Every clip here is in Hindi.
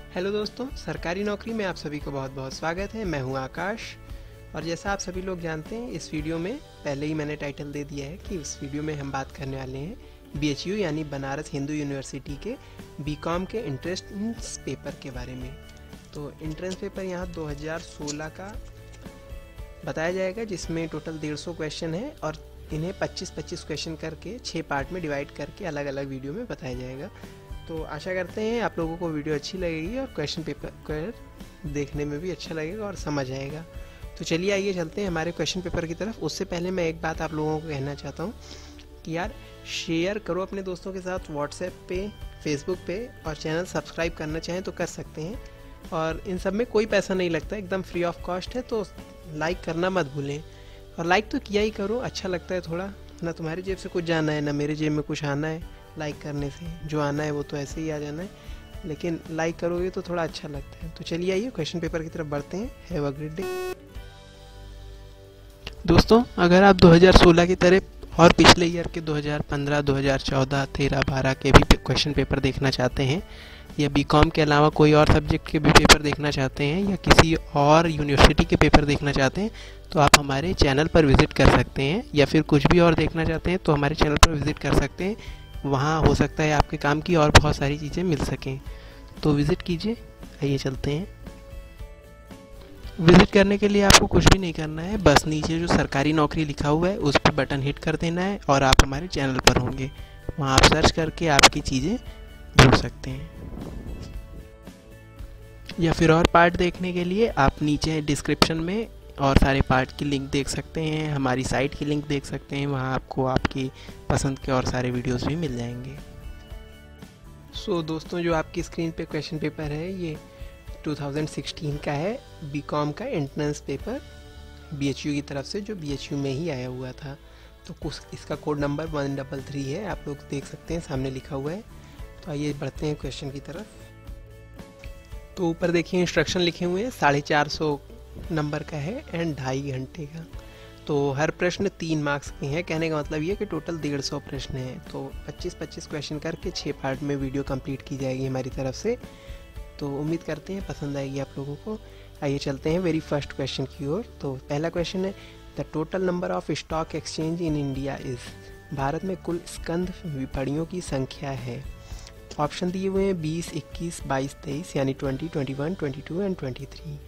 हेलो दोस्तों, सरकारी नौकरी में आप सभी को बहुत बहुत स्वागत है। मैं हूं आकाश और जैसा आप सभी लोग जानते हैं, इस वीडियो में पहले ही मैंने टाइटल दे दिया है कि इस वीडियो में हम बात करने वाले हैं BHU यानी बनारस हिंदू यूनिवर्सिटी के बीकॉम के एंट्रेंस पेपर के बारे में। तो एंट्रेंस पेपर यहाँ 2016 का बताया जाएगा, जिसमें टोटल 150 क्वेश्चन है और इन्हें 25-25 क्वेश्चन करके 6 पार्ट में डिवाइड करके अलग अलग वीडियो में बताया जाएगा। तो आशा करते हैं आप लोगों को वीडियो अच्छी लगेगी और क्वेश्चन पेपर देखने में भी अच्छा लगेगा और समझ आएगा। तो चलिए आइए चलते हैं हमारे क्वेश्चन पेपर की तरफ। उससे पहले मैं एक बात आप लोगों को कहना चाहता हूँ कि यार शेयर करो अपने दोस्तों के साथ व्हाट्सएप पे, फेसबुक पे, और चैनल सब्सक्राइब करना चाहें तो कर सकते हैं। और इन सब में कोई पैसा नहीं लगता, एकदम फ्री ऑफ कॉस्ट है। तो लाइक करना मत भूलें, और लाइक तो किया ही करो, अच्छा लगता है थोड़ा। ना तुम्हारी जेब से कुछ जाना है, ना मेरे जेब में कुछ आना है। लाइक करने से जो आना है वो तो ऐसे ही आ जाना है, लेकिन लाइक करोगे तो थोड़ा अच्छा लगता है। तो चलिए आइए क्वेश्चन पेपर की तरफ बढ़ते हैं। हैव अ ग्रेट डे दोस्तों। अगर आप 2016 की तरह और पिछले ईयर के 2015, 2014, 13, 12 के भी क्वेश्चन पेपर देखना चाहते हैं, या बीकॉम के अलावा कोई और सब्जेक्ट के भी पेपर देखना चाहते हैं, या किसी और यूनिवर्सिटी के पेपर देखना चाहते हैं, तो आप हमारे चैनल पर विज़िट कर सकते हैं। या फिर कुछ भी और देखना चाहते हैं तो हमारे चैनल पर विज़िट कर सकते हैं। वहाँ हो सकता है आपके काम की और बहुत सारी चीज़ें मिल सकें, तो विज़िट कीजिए। आइए चलते हैं। विज़िट करने के लिए आपको कुछ भी नहीं करना है, बस नीचे जो सरकारी नौकरी लिखा हुआ है उस पर बटन हिट कर देना है और आप हमारे चैनल पर होंगे। वहाँ आप सर्च करके आपकी चीज़ें ढूंढ सकते हैं। या फिर और पार्ट देखने के लिए आप नीचे डिस्क्रिप्शन में और सारे पार्ट की लिंक देख सकते हैं, हमारी साइट की लिंक देख सकते हैं। वहाँ आपको आपकी पसंद के और सारे वीडियोस भी मिल जाएंगे। सो दोस्तों, जो आपकी स्क्रीन पे क्वेश्चन पेपर है ये 2016 का है, बीकॉम का एंट्रेंस पेपर BHU की तरफ से, जो BHU में ही आया हुआ था। तो कुछ इसका कोड नंबर 133 है, आप लोग देख सकते हैं सामने लिखा हुआ है। तो आइए बढ़ते हैं क्वेश्चन की तरफ। तो ऊपर देखिए इंस्ट्रक्शन लिखे हुए हैं, 450 नंबर का है एंड 2.5 घंटे का। तो हर प्रश्न 3 मार्क्स के हैं। कहने का मतलब ये कि टोटल 150 प्रश्न हैं। तो 25-25 क्वेश्चन करके 6 पार्ट में वीडियो कंप्लीट की जाएगी हमारी तरफ से। तो उम्मीद करते हैं पसंद आएगी आप लोगों को। आइए चलते हैं वेरी फर्स्ट क्वेश्चन की ओर। तो पहला क्वेश्चन है, the total number of stock exchange in India is. Bharat में कुल स्कंध विपणियों की संख्या है। ऑप्शन दिए हुए हैं 20, 21, 22, 23, यानी 20, 21, 22 एंड 23।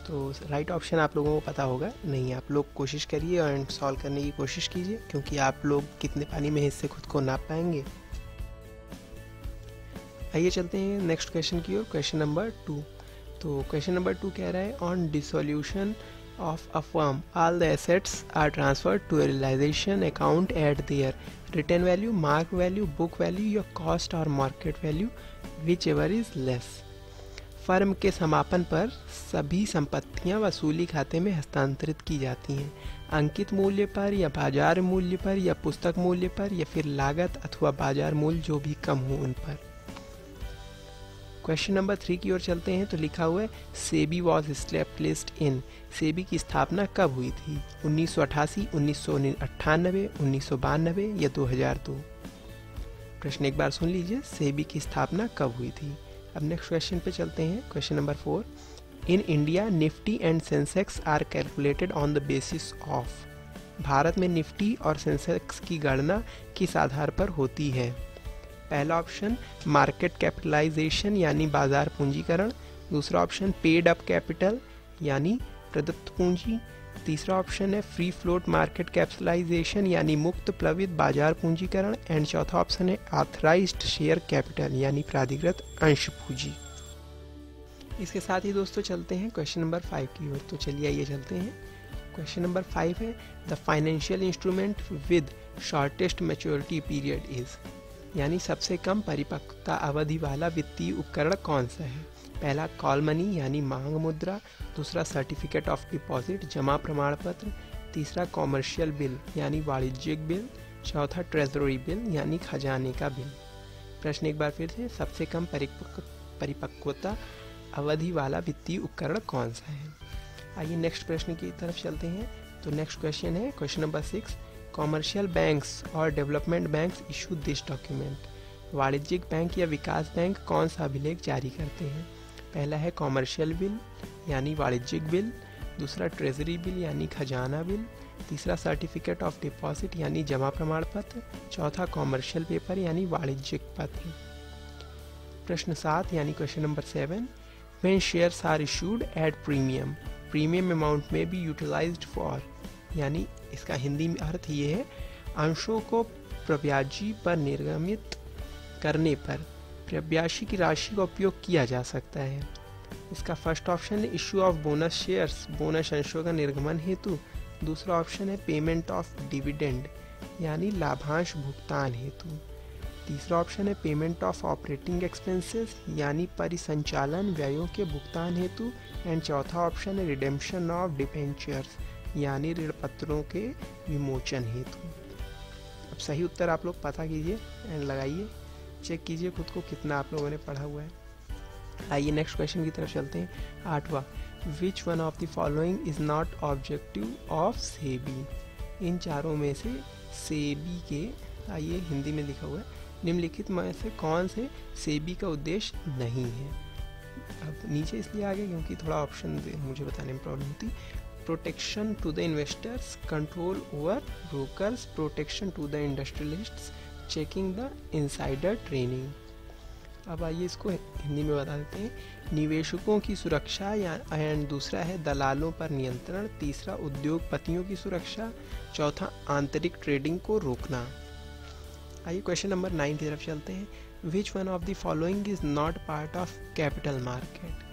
तो राइट ऑप्शन आप लोगों को पता होगा नहीं, आप लोग कोशिश करिए और सॉल्व करने की कोशिश कीजिए, क्योंकि आप लोग कितने पानी में इससे खुद को नाप पाएंगे। आइए चलते हैं नेक्स्ट क्वेश्चन की ओर, क्वेश्चन नंबर 2। तो क्वेश्चन नंबर 2 कह रहा है, on dissolution of a firm, all the assets are transferred to a realization account at their return value, mark value, book value, your cost or market value, whichever is less। Firm के समापन पर सभी संपत्तियां वसूली खाते में हस्तांतरित की जाती हैं, अंकित मूल्य पर या बाजार मूल्य पर या पुस्तक मूल्य पर, या फिर लागत अथवा बाजार मूल्य जो भी कम हो उन पर। क्वेश्चन नंबर 3 की ओर चलते हैं। तो लिखा हुआ है, SEBI was established in. SEBI की स्थापना कब हुई थी? 1988, 1998, 1992 या 2002। प्रश्न एक बार सुन लीजिए, सेबी की स्थापना कब हुई थी। अब नेक्स्ट क्वेश्चन पे चलते हैं, question number 4। In India Nifty and Sensex are calculated on the basis of. Bharat में निफ्टी और सेंसेक्स की गणना किस आधार पर होती है? पहला ऑप्शन मार्केट कैपिटलाइजेशन यानी बाजार पूंजीकरण, दूसरा ऑप्शन पेड अप कैपिटल यानी प्रदत्त पूंजी, तीसरा ऑप्शन है फ्री फ्लोट मार्केट कैपिटलाइजेशन यानी मुक्त प्लवित बाजार पूंजीकरण, एंड चौथा ऑप्शन है ऑथराइज्ड शेयर कैपिटल यानी प्राधिकृत अंश पूंजी। इसके साथ ही दोस्तों चलते हैं क्वेश्चन नंबर 5 की ओर। तो चलिए आइए चलते हैं। क्वेश्चन नंबर 5 है, the financial instrument with shortest maturity period is. यानी सबसे कम परिपक्वता अवधि वाला वित्तीय उपकरण कौन सा है? पहला कॉल मनी यानी मांग मुद्रा, दूसरा सर्टिफिकेट ऑफ डिपॉजिट जमा प्रमाण पत्र, तीसरा कॉमर्शियल बिल यानी वाणिज्यिक बिल, चौथा ट्रेजरी बिल यानी खजाने का बिल। प्रश्न एक बार फिर से, सबसे कम परिपक्वता अवधि वाला वित्तीय उपकरण कौन सा है? आइए नेक्स्ट प्रश्न की तरफ चलते हैं। तो नेक्स्ट क्वेश्चन है क्वेश्चन नंबर 6, कॉमर्शियल बैंक्स और development banks issue this document. वाणिज्यिक बैंक या विकास बैंक कौन सा अभिलेख जारी करते हैं? पहला है कॉमर्शियल बिल यानी वाणिज्यिक बिल, दूसरा ट्रेजरी बिल यानी खजाना बिल, तीसरा सर्टिफिकेट ऑफ डिपॉजिट यानी जमा प्रमाण पत्र, चौथा कॉमर्शियल पेपर यानी वाणिज्यिक पत्र। प्रश्न 7 यानी question number 7, when shares are issued at premium, premium amount may be utilized for, यानी इसका हिंदी में अर्थ ये है अंशों को प्रब्याजी पर निर्गमित करने पर प्रब्याशी की राशि का उपयोग किया जा सकता है। इसका फर्स्ट ऑप्शन है issue of bonus shares, bonus अंशों का निर्गमन हेतु। दूसरा ऑप्शन है पेमेंट ऑफ डिविडेंड यानी लाभांश भुगतान हेतु। तीसरा ऑप्शन है पेमेंट ऑफ ऑपरेटिंग एक्सपेंसेस यानी परिसंचालन व्ययों के भुगतान हेतु। एंड चौथा ऑप्शन है रिडेम्पशन ऑफ डिबेंचर्स यानी ऋण पत्रों के विमोचन हेतु। अब सही उत्तर आप लोग पता कीजिए एंड लगाइए, चेक कीजिए खुद को कितना आप लोगों ने पढ़ा हुआ है। आइए नेक्स्ट क्वेश्चन की तरफ चलते हैं। 8वां, which one of the following is not objective of SEBI, इन चारों में से सेबी के, आइए हिंदी में लिखा हुआ है, निम्नलिखित में से कौन से सेबी का उद्देश्य नहीं है। अब नीचे इसलिए आगे क्योंकि थोड़ा ऑप्शन मुझे बताने में प्रॉब्लम होती। Protection to the investors, control over brokers, protection to the industrialists, checking the insider training. अब आइए इसको हिंदी में बता देते हैं। निवेशकों की सुरक्षा या एंड दूसरा है दलालों पर नियंत्रण, तीसरा उद्योगपतियों की सुरक्षा, चौथा आंतरिक ट्रेडिंग को रोकना। आइए क्वेश्चन नंबर 9 की तरफ चलते हैं। विच one of the following is not part of capital market?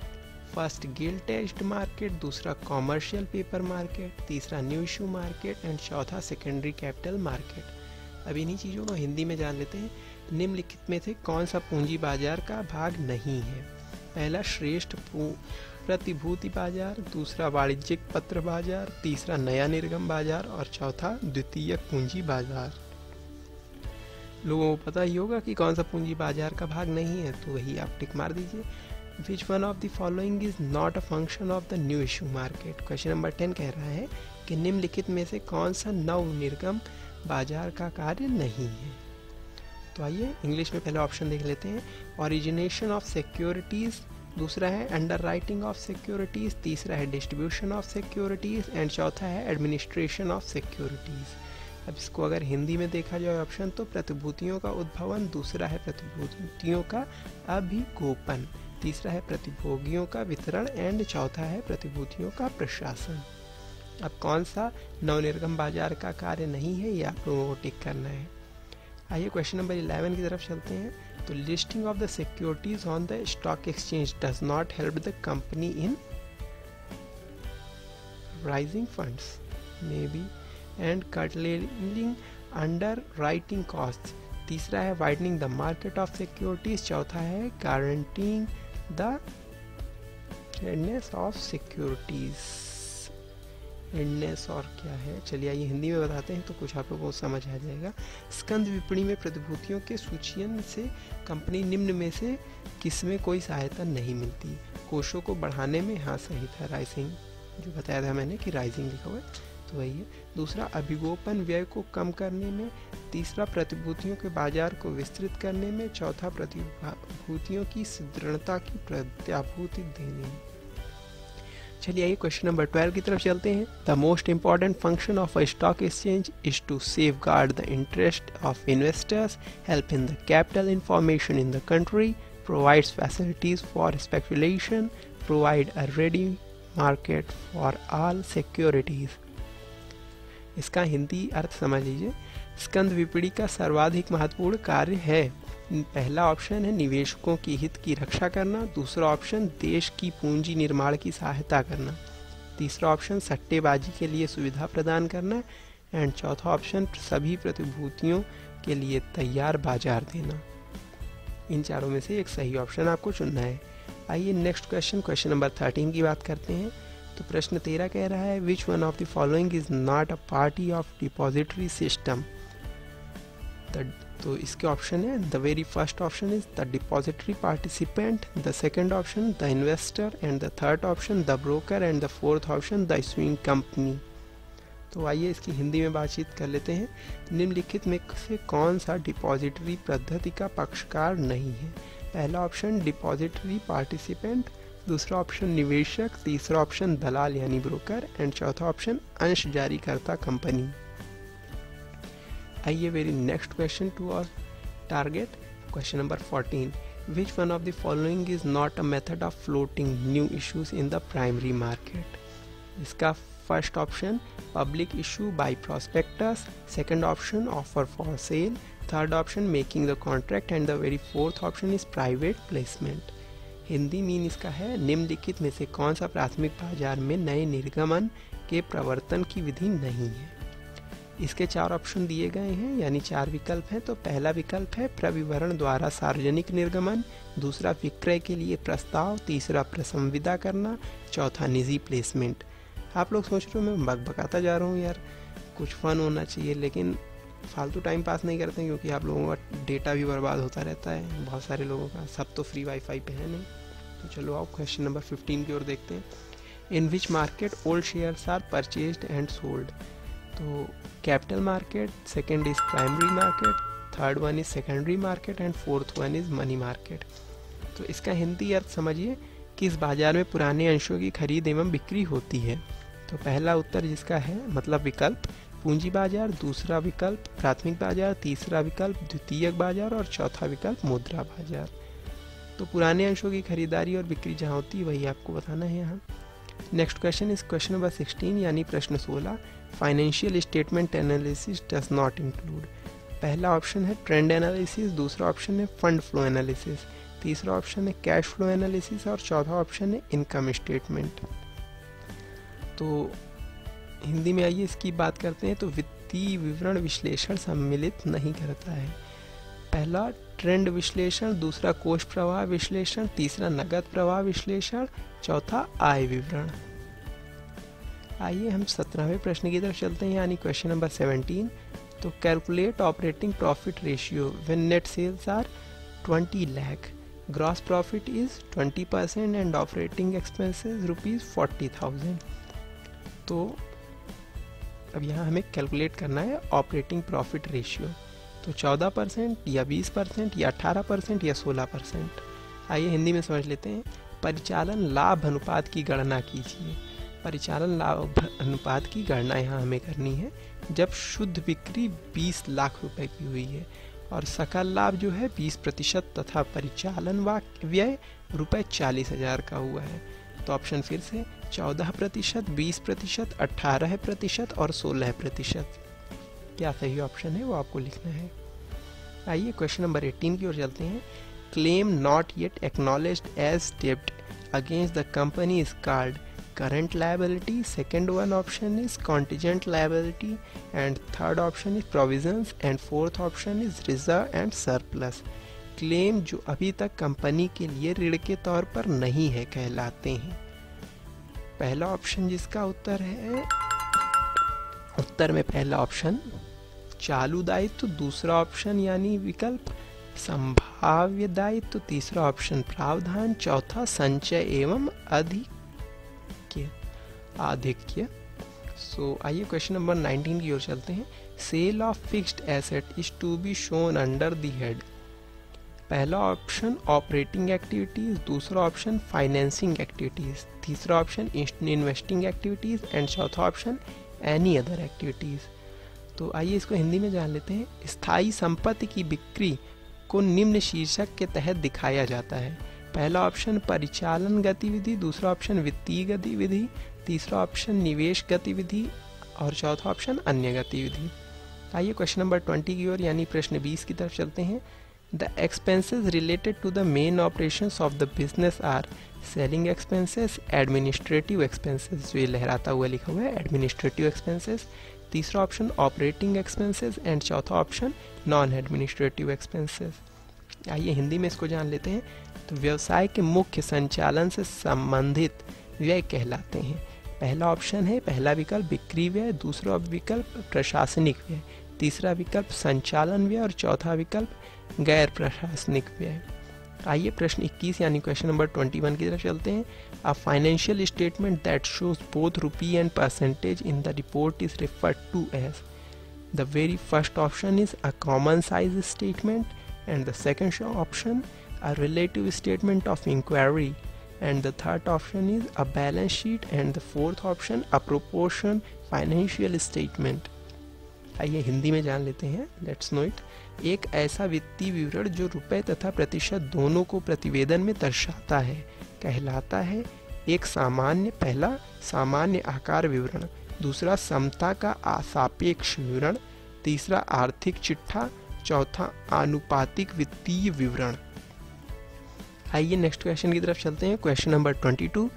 First guilt aged market, दूसरा कॉमर्शियल पेपर मार्केट, तीसरा न्यू इशू मार्केट एंड चौथा सेकेंडरी कैपिटल मार्केट। अब इन्हीं चीज़ों को हिंदी में जान लेते हैं। निम्नलिखित में से कौन सा पूंजी बाजार का भाग नहीं है? पहला श्रेष्ठ प्रतिभूति बाजार, दूसरा वाणिज्यिक पत्र बाजार, तीसरा नया निर्गम बाजार और चौथा द्वितीयक पूंजी बाजार। लोगों को पता ही होगा कि कौन सा पूंजी बाजार का भाग नहीं है, तो वही आप टिक मार दीजिए। विच one of the following is not a function of the new issue market? Question number 10 कह रहा है कि निम्नलिखित में से कौन सा नव निर्गम बाजार का कार्य नहीं है? तो आइए इंग्लिश में पहले ऑप्शन देख लेते हैं। ओरिजिनेशन ऑफ सिक्योरिटीज, दूसरा है अंडर राइटिंग ऑफ सिक्योरिटीज, तीसरा है डिस्ट्रीब्यूशन ऑफ सिक्योरिटीज एंड चौथा है एडमिनिस्ट्रेशन ऑफ सिक्योरिटीज। अब इसको अगर हिंदी में देखा जाए ऑप्शन तो प्रतिभूतियों का उद्भवन, दूसरा है प्रतिभूतियों का अभिगोपन, तीसरा है प्रतिभोगियों का वितरण एंड चौथा है प्रतिभूतियों का प्रशासन। अब कौन सा नवनिर्गम बाजार का कार्य नहीं है ये आप लोगों को टिक करना है। आइए क्वेश्चन नंबर 11 की तरफ चलते हैं। तो listing of the securities on the stock exchange does not help the company in raising funds may be and curtailing underwriting cost, तीसरा है widening the market of securities, चौथा है guaranteeing the fairness of securities. Fairness और क्या है, चलिए आइए हिंदी में बताते हैं तो कुछ आप लोगों को समझ आ जाएगा। स्कंद विपणि में प्रतिभूतियों के सूचीयन से कंपनी निम्न में से किसमें कोई सहायता नहीं मिलती? कोषों को बढ़ाने में, हाँ सही था, राइजिंग, जो बताया था मैंने कि राइजिंग लिखा हुआ है तो वही है। दूसरा अभिगोपन व्यय को कम करने में, तीसरा प्रतिभूतियों के बाजार को विस्तृत करने में, चौथा प्रतिभूतियों की दृढ़ता की प्रत्याभूति देने में। चलिए आइए क्वेश्चन नंबर 12 की तरफ चलते हैं। The most important function of a stock exchange is to safeguard the interest of investors, help in the capital information in the country, provides facilities for speculation, provide a ready market for all securities. इसका हिंदी अर्थ समझ लीजिए। स्कंद विपणि का सर्वाधिक महत्वपूर्ण कार्य है, पहला ऑप्शन है निवेशकों की हित की रक्षा करना, दूसरा ऑप्शन देश की पूंजी निर्माण की सहायता करना, तीसरा ऑप्शन सट्टेबाजी के लिए सुविधा प्रदान करना एंड चौथा ऑप्शन सभी प्रतिभूतियों के लिए तैयार बाजार देना। इन चारों में से एक सही ऑप्शन आपको चुनना है। आइए नेक्स्ट क्वेश्चन नंबर 13 की बात करते हैं। तो प्रश्न 13 कह रहा है विच one of the following is not a party of depository system? तो इसके ऑप्शन है the very first option is the depository participant, the second option the investor and the third option the broker and the fourth option the issuing company. तो आइए इसकी हिंदी में बातचीत कर लेते हैं। निम्नलिखित में से कौन सा डिपॉजिटरी पद्धति का पक्षकार नहीं है? पहला ऑप्शन डिपॉजिटरी पार्टिसिपेंट, दूसरा ऑप्शन निवेशक, तीसरा ऑप्शन दलाल यानी ब्रोकर एंड चौथा ऑप्शन अंश जारीकर्ता कंपनी। आइए very next question to our target, question number 14। Which one of the following is not a method of floating new issues in the primary market? इसका first option public issue bye prospectus, second option offer for sale, third option making the contract and the very fourth option is private placement. Hindi mean इसका है निम्नलिखित में से कौन सा प्राथमिक बाजार में नए निर्गमन के प्रवर्तन की विधि नहीं है? इसके 4 ऑप्शन दिए गए हैं यानी 4 विकल्प हैं। तो पहला विकल्प है प्रविवरण द्वारा सार्वजनिक निर्गमन, दूसरा विक्रय के लिए प्रस्ताव, तीसरा प्रसंविदा करना, चौथा निजी प्लेसमेंट। आप लोग सोच रहे हो मैं बकबकाता जा रहा हूँ यार, कुछ फन होना चाहिए, लेकिन फालतू टाइम पास नहीं करते हैं क्योंकि आप लोगों का डेटा भी बर्बाद होता रहता है, बहुत सारे लोगों का, सब तो फ्री वाईफाई पे है नहीं। तो चलो आओ क्वेश्चन नंबर 15 की ओर देखते हैं। In which market old shares are purchased and sold? तो capital market, second is primary market, third one is secondary market and fourth one is money market. तो इसका हिंदी अर्थ समझिए, किस बाजार में पुराने अंशों की खरीद एवं बिक्री होती है? तो पहला उत्तर जिसका है मतलब विकल्प पूंजी बाजार, दूसरा विकल्प प्राथमिक बाजार, तीसरा विकल्प द्वितीयक बाजार और चौथा विकल्प मुद्रा बाजार। तो पुराने अंशों की खरीदारी और बिक्री जहाँ होती है वही आपको बताना है यहाँ। Next question is question number 16 यानी प्रश्न 16। Financial statement analysis does not include. पहला ऑप्शन है ट्रेंड एनालिसिस, दूसरा ऑप्शन है फंड फ्लो एनालिसिस, तीसरा ऑप्शन है कैश फ्लो एनालिसिस और चौथा ऑप्शन है इनकम स्टेटमेंट। तो हिंदी में आइए इसकी बात करते हैं। तो वित्तीय विवरण विश्लेषण सम्मिलित नहीं करता है। पहला ट्रेंड विश्लेषण, दूसरा कोष प्रवाह विश्लेषण, तीसरा नगद प्रवाह विश्लेषण, चौथा आय विवरण। आइए हम 17वें प्रश्न की तरफ चलते हैं यानी क्वेश्चन नंबर 17। तो calculate operating profit ratio when net sales are 20 lakh, gross profit is 20% and operating expenses ₹40,000। तो अब यहाँ हमें कैलकुलेट करना है ऑपरेटिंग प्रॉफिट रेशियो। तो 14% या 20% या 18% या 16%। आइए हिंदी में समझ लेते हैं। परिचालन लाभ अनुपात की गणना कीजिए। परिचालन लाभ अनुपात की गणना यहाँ हमें करनी है जब शुद्ध बिक्री 20 लाख रुपए की हुई है और सकल लाभ जो है 20% तथा परिचालन व्यय ₹40,000 का हुआ है। तो ऑप्शन फिर से 14%, 20%, 18% और 16%। क्या सही ऑप्शन है वो आपको लिखना है। आइए क्वेश्चन नंबर 18 की ओर चलते हैं। Claim not yet acknowledged as डेब्ट against the company is called current liability, second one option is contingent liability and third option is provisions and fourth option is reserve and surplus. Claim जो अभी तक कंपनी के लिए ऋण के तौर पर नहीं है कहलाते हैं। पहला ऑप्शन जिसका उत्तर है, उत्तर में पहला ऑप्शन चालू दायित्व, दूसरा ऑप्शन यानी विकल्प संभाव्य दायित्व, तीसरा ऑप्शन प्रावधान, चौथा संचय एवं आधिक्य। सो आइए क्वेश्चन नंबर 19 की ओर चलते हैं। Sale of fixed asset is to be shown under the head. पहला ऑप्शन ऑपरेटिंग एक्टिविटीज, दूसरा ऑप्शन फाइनेंसिंग एक्टिविटीज, तीसरा ऑप्शन इन्वेस्टिंग एक्टिविटीज एंड चौथा ऑप्शन एनी अदर एक्टिविटीज। तो आइए इसको हिंदी में जान लेते हैं। स्थायी संपत्ति की बिक्री को निम्न शीर्षक के तहत दिखाया जाता है। पहला ऑप्शन परिचालन गतिविधि, दूसरा ऑप्शन वित्तीय गतिविधि, तीसरा ऑप्शन निवेश गतिविधि और चौथा ऑप्शन अन्य गतिविधि। आइए क्वेश्चन नंबर 20 की ओर यानी प्रश्न 20 की तरफ चलते हैं। The expenses related to the main operations of the business are selling expenses, administrative expenses, जो ये लहराता हुआ लिखा हुआ है administrative expenses, तीसरा ऑप्शन ऑपरेटिंग एक्सपेंसेस एंड चौथा ऑप्शन नॉन एडमिनिस्ट्रेटिव एक्सपेंसेस। आइए हिंदी में इसको जान लेते हैं। तो व्यवसाय के मुख्य संचालन से संबंधित व्यय कहलाते हैं। पहला ऑप्शन है, पहला विकल्प बिक्री व्यय, दूसरा विकल्प प्रशासनिक व्यय, तीसरा विकल्प संचालन व्यय और चौथा विकल्प गैर प्रशासनिक व्यय। आइए प्रश्न 21 यानी क्वेश्चन नंबर 21 की तरफ चलते हैं। A financial statement that shows both rupee and percentage in the report is referred to as. The very first option is a common size statement and the second option a relative statement of inquiry and the third option is a balance sheet and the fourth option a proportion financial statement। आइए हिंदी में जान लेते हैं, लेट्स नो इट। एक ऐसा वित्तीय विवरण जो रुपए तथा प्रतिशत दोनों को प्रतिवेदन में दर्शाता है कहलाता है एक पहला सामान्य आकार विवरण, दूसरा समता का सापेक्ष विवरण, तीसरा आर्थिक चिट्ठा, चौथा आनुपातिक वित्तीय विवरण। आइए नेक्स्ट क्वेश्चन की तरफ चलते हैं। Question number 22,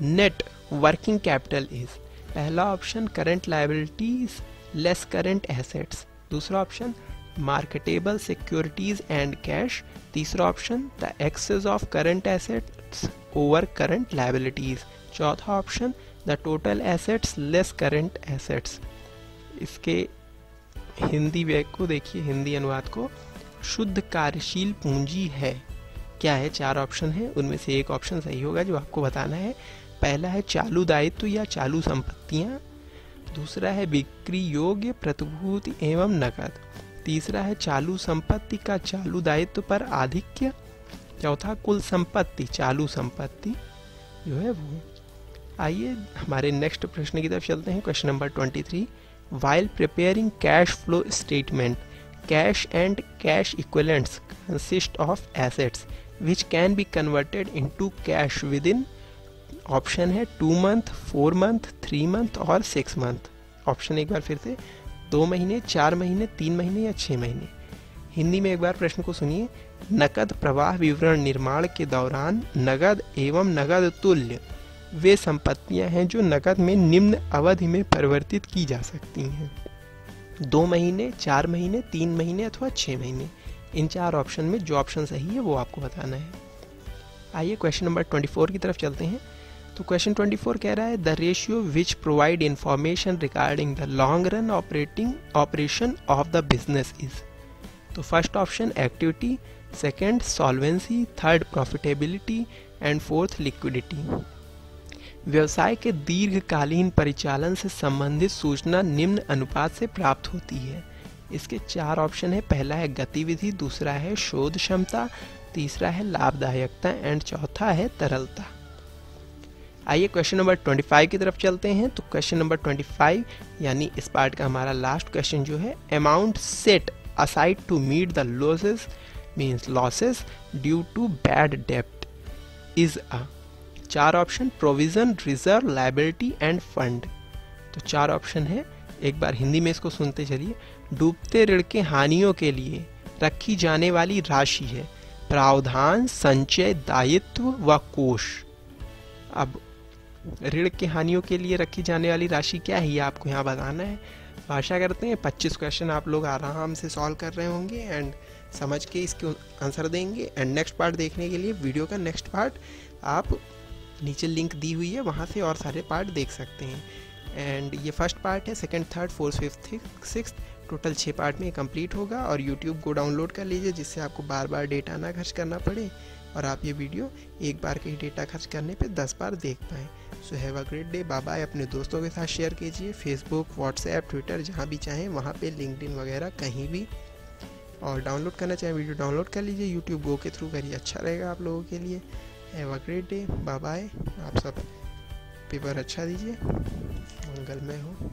net working capital is. पहला option current liabilities less current assets, दूसरा option marketable securities and cash, तीसरा option the excess of current assets over current liabilities, चौथा option the total assets less current assets. इसके हिंदी व्यय को देखिए, हिंदी अनुवाद को, शुद्ध कार्यशील पूंजी है। क्या है? 4 ऑप्शन है, उनमें से एक ऑप्शन सही होगा जो आपको बताना है। पहला है चालू दायित्व या चालू संपत्तियां, दूसरा है बिक्री योग्य प्रतिभूति एवं नकद, तीसरा है चालू संपत्ति का चालू दायित्व पर आधिक्य, चौथा कुल संपत्ति चालू संपत्ति जो है वो। आइए हमारे नेक्स्ट प्रश्न की तरफ चलते हैं। Question number 23, while preparing cash flow statement cash and cash equivalents consist of assets which can be converted into cash within, option है 2 मंथ, 4 मंथ, 3 मंथ और 6 मंथ। ऑप्शन एक बार फिर से, 2 महीने, 4 महीने, 3 महीने या 6 महीने। हिंदी में एक बार प्रश्न को सुनिए। नकद प्रवाह विवरण निर्माण के दौरान नगद एवं नगद तुल्य वे संपत्तियां हैं जो नकद में निम्न अवधि में परिवर्तित की जा सकती हैं। 2 महीने, 4 महीने, 3 महीने अथवा 6 महीने। इन 4 ऑप्शन में जो ऑप्शन सही है वो आपको बताना है। आइए क्वेश्चन नंबर 24 की तरफ चलते हैं। तो क्वेश्चन 24 कह रहा है the ratio which provide information regarding the long run operation of the business is. तो first option activity, second solvency, third profitability and fourth liquidity. व्यवसाय के दीर्घकालीन परिचालन से संबंधित सूचना निम्न अनुपात से प्राप्त होती है। इसके 4 ऑप्शन है। पहला है गतिविधि, दूसरा है शोध क्षमता, तीसरा है लाभदायकता एंड चौथा है तरलता। आइए क्वेश्चन नंबर 25 की तरफ चलते हैं। तो क्वेश्चन नंबर 25 यानी इस पार्ट का हमारा लास्ट क्वेश्चन जो है, amount set aside to meet the losses means losses due to bad डेब्ट is a. 4 option provision, reserve, liability and fund. तो 4 ऑप्शन है, एक बार हिंदी में इसको सुनते चलिए। डूबते ऋण के हानियों के लिए रखी जाने वाली राशि है प्रावधान, संचय, दायित्व व कोष। अब ऋण के हानियों के लिए रखी जाने वाली राशि क्या है ये आपको यहाँ बताना है। आशा करते हैं 25 क्वेश्चन आप लोग आराम से सॉल्व कर रहे होंगे एंड समझ के इसके आंसर देंगे। एंड नेक्स्ट पार्ट देखने के लिए वीडियो का नेक्स्ट पार्ट आप नीचे लिंक दी हुई है, वहाँ से और सारे पार्ट देख सकते हैं। एंड ये फर्स्ट पार्ट है, second, third, fourth, fifth, sixth, total 6 part में कंप्लीट होगा। और यूट्यूब को डाउनलोड कर लीजिए जिससे आपको बार बार डेटा ना खर्च करना पड़े और आप ये वीडियो एक बार के ही डेटा खर्च करने पे 10 बार देख पाएँ। So have a great day, bye bye. अपने दोस्तों के साथ शेयर कीजिए, फेसबुक, व्हाट्सएप, ट्विटर, जहाँ भी चाहें वहाँ पे, लिंक्डइन वगैरह कहीं भी। और डाउनलोड करना चाहें वीडियो डाउनलोड कर लीजिए, यूट्यूब गो के थ्रू करिए, अच्छा रहेगा आप लोगों के लिए। Have a great day, bye bye. आप सब पेपर अच्छा दीजिए, मंगलमय हो।